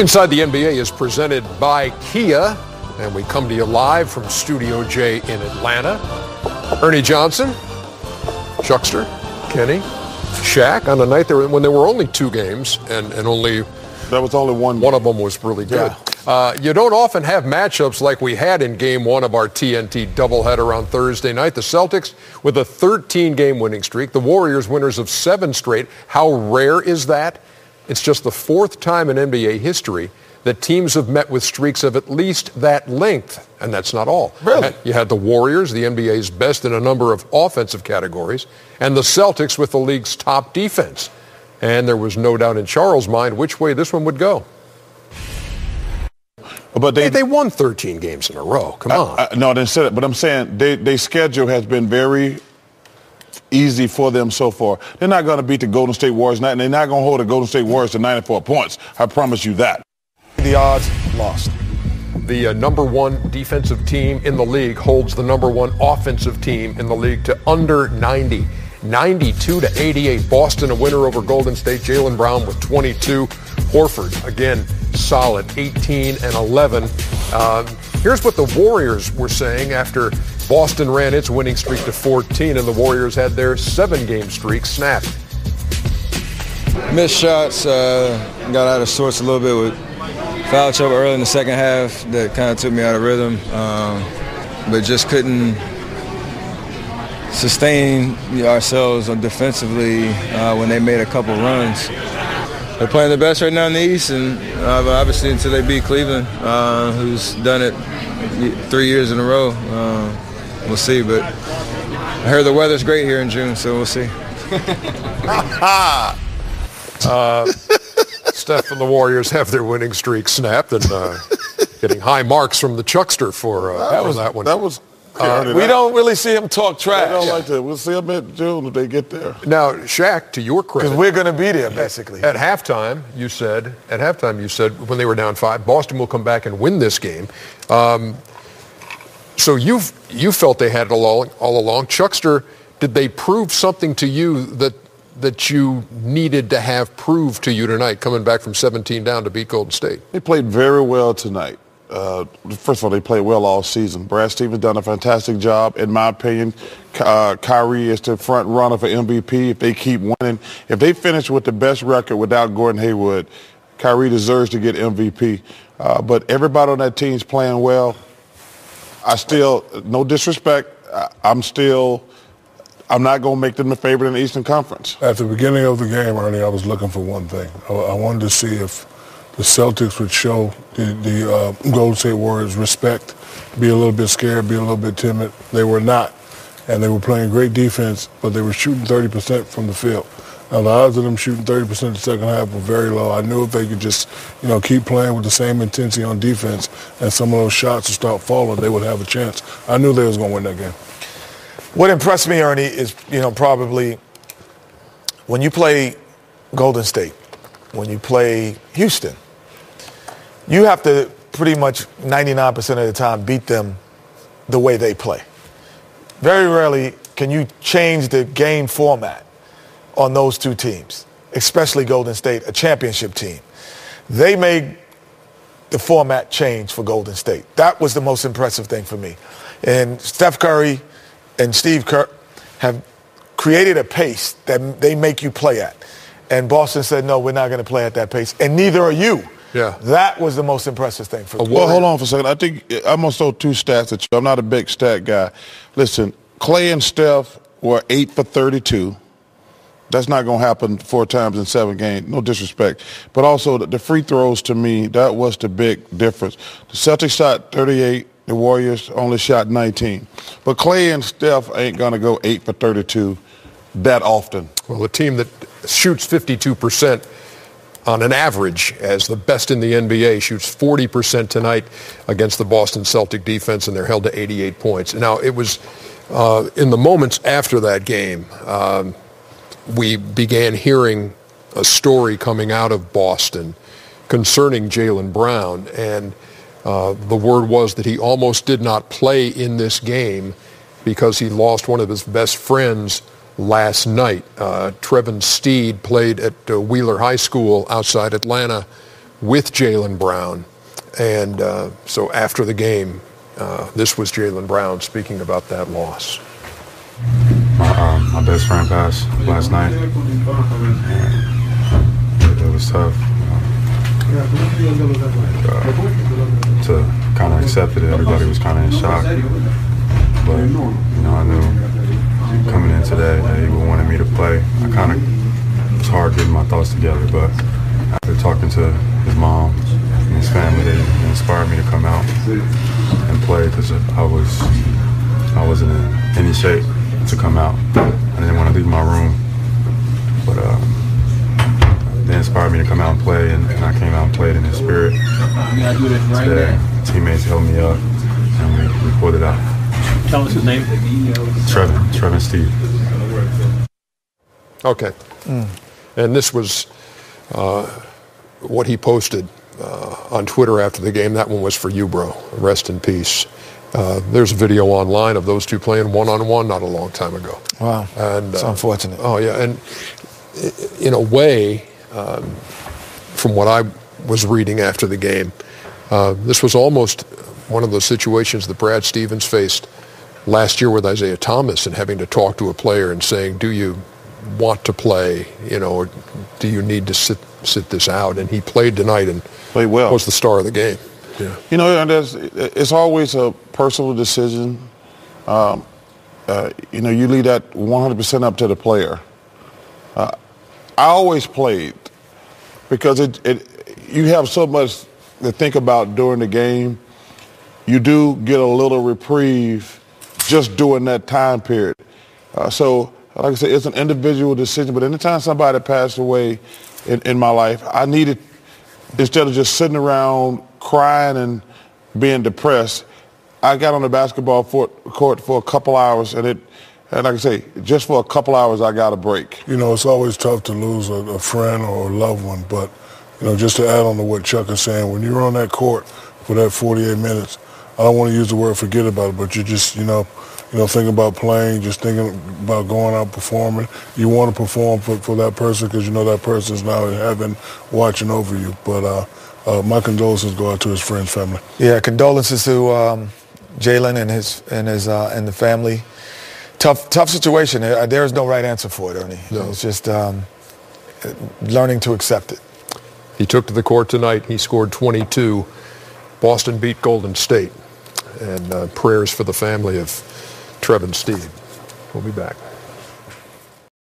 Inside the NBA is presented by Kia, and we come to you live from Studio J in Atlanta. Ernie Johnson, Chuckster, Kenny, Shaq on a night when there were only two games, and only that was only one. One of them was really good. Yeah. You don't often have matchups like we had in Game 1 of our TNT doubleheader on Thursday night. The Celtics with a 13-game winning streak. The Warriors winners of 7 straight. How rare is that? It's just the 4th time in NBA history that teams have met with streaks of at least that length, and that's not all. Really? You had the Warriors, the NBA's best in a number of offensive categories, and the Celtics with the league's top defense. And there was no doubt in Charles' mind which way this one would go. But they won 13 games in a row. Come on. No, they said it, but I'm saying their schedule has been very easy for them so far. They're not going to beat the Golden State Warriors, and they're not going to hold the Golden State Warriors to 94 points. I promise you that. The odds lost. The number 1 defensive team in the league holds the number 1 offensive team in the league to under 90. 92-88. Boston a winner over Golden State. Jaylen Brown with 22. Horford, again, solid, 18 and 11. Here's what the Warriors were saying after Boston ran its winning streak to 14 and the Warriors had their 7-game streak snapped. Missed shots, got out of sorts a little bit with foul trouble early in the second half that kind of took me out of rhythm, but just couldn't sustain ourselves defensively when they made a couple runs. They're playing the best right now in the East, and obviously until they beat Cleveland, who's done it 3 years in a row, we'll see. But I heard the weather's great here in June, so we'll see. Steph and the Warriors have their winning streak snapped and getting high marks from the Chuckster for that one. That was. We don't really see him talk trash. I don't like that. We'll see them in June if they get there. Now, Shaq, to your credit, because we're going to be there basically. At halftime, you said when they were down 5, Boston will come back and win this game. So you felt they had it all along. Chuckster, did they prove something to you that you needed to have proved to you tonight, coming back from 17 down to beat Golden State? They played very well tonight. First of all, they played well all season. Brad Stevens done a fantastic job, in my opinion. Kyrie is the front runner for MVP if they keep winning. If they finish with the best record without Gordon Hayward, Kyrie deserves to get MVP. But everybody on that team's playing well. No disrespect, I'm not going to make them the favorite in the Eastern Conference. At the beginning of the game, Ernie, I was looking for one thing. I wanted to see if the Celtics would show the Golden State Warriors respect, be a little bit scared, be a little bit timid. They were not, and they were playing great defense, but they were shooting 30% from the field. Now, the odds of them shooting 30% in the second half were very low. I knew if they could just, keep playing with the same intensity on defense and some of those shots would start falling, they would have a chance. I knew they was going to win that game. What impressed me, Ernie, is, probably when you play Golden State, when you play Houston, you have to pretty much 99% of the time beat them the way they play. Very rarely can you change the game format on those two teams, especially Golden State, a championship team. They made the format change for Golden State. That was the most impressive thing for me. And Steph Curry and Steve Kerr have created a pace that they make you play at. And Boston said, no, we're not going to play at that pace. And neither are you. Yeah. That was the most impressive thing for me. Well, hold on for a second. I think I'm going to throw 2 stats at you. I'm not a big stat guy. Listen, Clay and Steph were 8 for 32. That's not going to happen 4 times in 7 games. No disrespect. But also the free throws, to me, that was the big difference. The Celtics shot 38. The Warriors only shot 19. But Clay and Steph ain't going to go 8 for 32 that often. Well, a team that shoots 52% on an average as the best in the NBA shoots 40% tonight against the Boston Celtic defense, and they're held to 88 points. Now, it was in the moments after that game, we began hearing a story coming out of Boston concerning Jaylen Brown, and the word was that he almost did not play in this game because he lost one of his best friends last night. Trevin Steed played at Wheeler High School outside Atlanta with Jaylen Brown. And so after the game, this was Jaylen Brown speaking about that loss. My best friend passed last night. It was tough to kind of accept it. Everybody was kind of in shock. But, I knew coming in today that he wanted me to play. It was hard getting my thoughts together, but after talking to his mom and his family, they inspired me to come out and play because I wasn't in any shape to come out. I didn't want to leave my room, but they inspired me to come out and play, and I came out and played in his spirit. Today, teammates held me up, and we pulled it out. Tell us his name. Trevin Steve. Okay. And this was what he posted on Twitter after the game. That one was for you, bro. Rest in peace. There's a video online of those two playing one-on-one not a long time ago. Wow. And it's unfortunate. Oh, yeah. And in a way, from what I was reading after the game, this was almost one of those situations that Brad Stevens faced last year with Isaiah Thomas and having to talk to a player and saying, do you want to play, or do you need to sit this out? And he played tonight and played well. Was the star of the game. Yeah. It's always a personal decision. You leave that 100% up to the player. I always played because you have so much to think about during the game. You do get a little reprieve just during that time period. So, like I said, it's an individual decision. But anytime somebody passed away in my life, I needed, instead of just sitting around crying and being depressed, I got on the basketball court for a couple hours, and like I say, just for a couple hours, I got a break. It's always tough to lose a friend or a loved one, but just to add on to what Chuck is saying, when you're on that court for that 48 minutes, I don't want to use the word forget about it, but you just thinking about playing, just thinking about going out performing. You want to perform for that person because that person's now in heaven watching over you. But my condolences go out to his friend's family. Yeah, condolences to Jaylen and the family. Tough situation. There is no right answer for it, Ernie. No. It's just learning to accept it. He took to the court tonight. He scored 22. Boston beat Golden State. And prayers for the family of Trevin Steve. We'll be back.